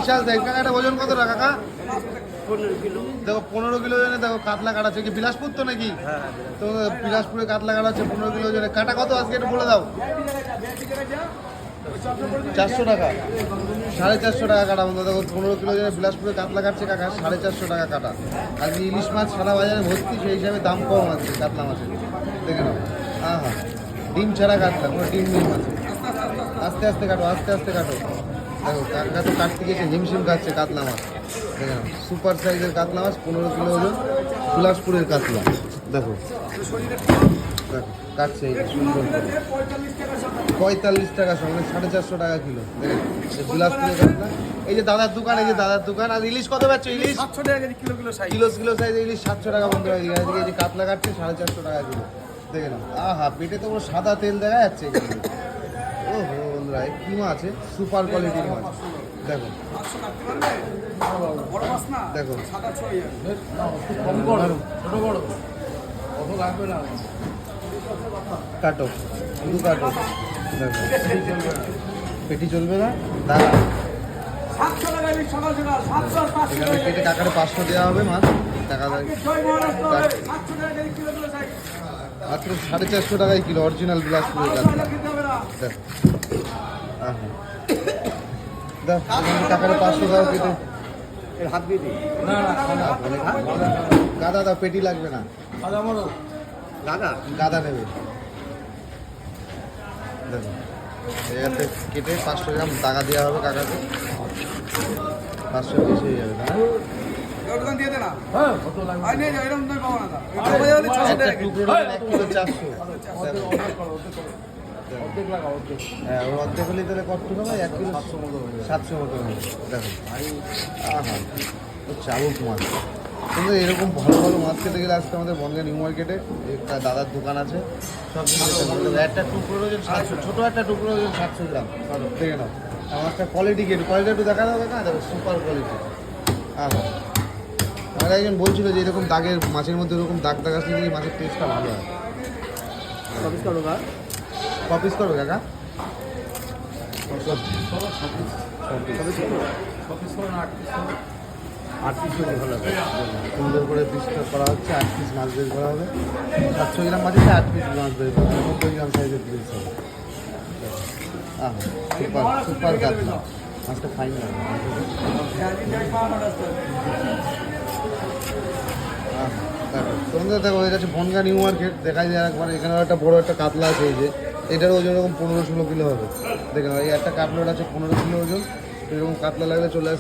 বিশাল size কাকা, এটা ওজন কত টাকা কাকা? 15 কিলো। দেখো 15 কিলো ওজনে দেখো কাতলা কাটা আছে। কি বিলাসপুর তো নাকি? তো বিলাসপুরে কাতলা কাটা আছে 15 কিলো ওজনে। কাটা কত আজকে একটু বলে দাও। 400 টাকা, 450 টাকা কাটা। বন্ধু দেখো 15 কিলো ওজনে বিলাসপুরে কাতলা কাটছে কাকা, 450 টাকা কাটা। আজকে ইলিশ মাছ সারা বাজারে ভর্তি, সেই হিসাবে দাম কম আছে কাতলা মাছের। দেখে নাও, হ্যাঁ হ্যাঁ, ডিম ছাড়া কাতলা, কোনো ডিম নেই মাছে। আস্তে আস্তে কাটো, আস্তে আস্তে কাটো। দেখো কাকা তো কাটতে গিয়েছে, হিমশিম খাচ্ছে কাতলা মাছ। দেখে নাও, সুপার সাইজের কাতলা মাছ, 15 কিলো ওজন, বিলাসপুরের কাতলা। দেখো দেখো কাটছে এই সুন্দর করে। 45 টাকা সঙ্গে 450 টাকা কিলো। দেখেন বিলাসপুরের কাতলা। এই যে দাদার দোকান, এই যে দাদার দোকান। আর ইলিশ কত পাচ্ছ? ইলিশ 700 টাকা KG, kilo kilo size. Kilo size ইলিশ 700 টাকা বন্ধু। এই যে কাতলা কাটছে 450 টাকা কিলো। দেখে নাও, আহা পেটে তো পুরো সাদা তেল দেখা যাচ্ছে। ও হো বন্ধুরা, এই কি মাছ আছে, সুপার কোয়ালিটির মাছ। দেখো দেখো কাটো, শুধু কাটো। দেখো পেটি চলবে না দাদা। এখানে কেটে কাকারে 500 দেওয়া হবে মাছ। টাকা মাত্র 450 টাকায় কিলো, অরিজিনাল বিলাসপুরের কাতলা। দেখো হ্যাঁ হ্যাঁ, দেখো টাকারে 500 দাও কেটে। হাত দিয়ে দিই। গাদা দাও, পেটি লাগবে না। দাদা গাদা নেবে। দেখো এটাতে কেটে 500 গ্রাম টাকা দেওয়া হবে কাকাকে। 500 বেশি হয়ে যাবে না? একটা টুকরো নেবেন 1 কিলো 400। হ্যাঁ, ওর অর্ধেক হলেই তাহলে কত হবে? 1 কিলো 700 মতো হবে। দেখো আহা, ও চাবুক মাছ। কিন্তু এরকম ভালো ভালো মাছ খেতে গেলে আজকে আমাদের বনগাঁ নিউ মার্কেটে একটা দাদার দোকান আছে। সব একটা টুকরো ওজন 700, ছোটো একটা টুকরো ওজন 700 গ্রাম। দেখে নাও আমার একটা কোয়ালিটি একটু দেখা যাবে না? দেখো সুপার কোয়ালিটি। আহা, আমার একজন বলছিল যে এরকম দাগের মাছের মধ্যে এরকম দাগ দাগ আসলে কি মাছের টেস্টটা ভালো হয়। কপিস করবে কাকা? সুন্দর করে পিসটা করা হচ্ছে, 8 পিস মাছ বের করা হবে। 700 গ্রাম মাছ আছে, 8 পিস মাছ বের করা হবে, 90 গ্রাম সাইজের পিস হবে। সুপার সুপার কাতলা মাছটা ফাইন লাগে। তোমাদের দেখো এটা হচ্ছে বনগাঁ নিউ মার্কেট। দেখা যায় একবার এখানে একটা বড় একটা কাতলা আছে, এই যে এটার ওজন এরকম 15-16 কিলো হবে। দেখেন এই একটা কাতলাটা আছে 15 কিলো ওজন। এরকম কাতলা লাগলে চলে আসে।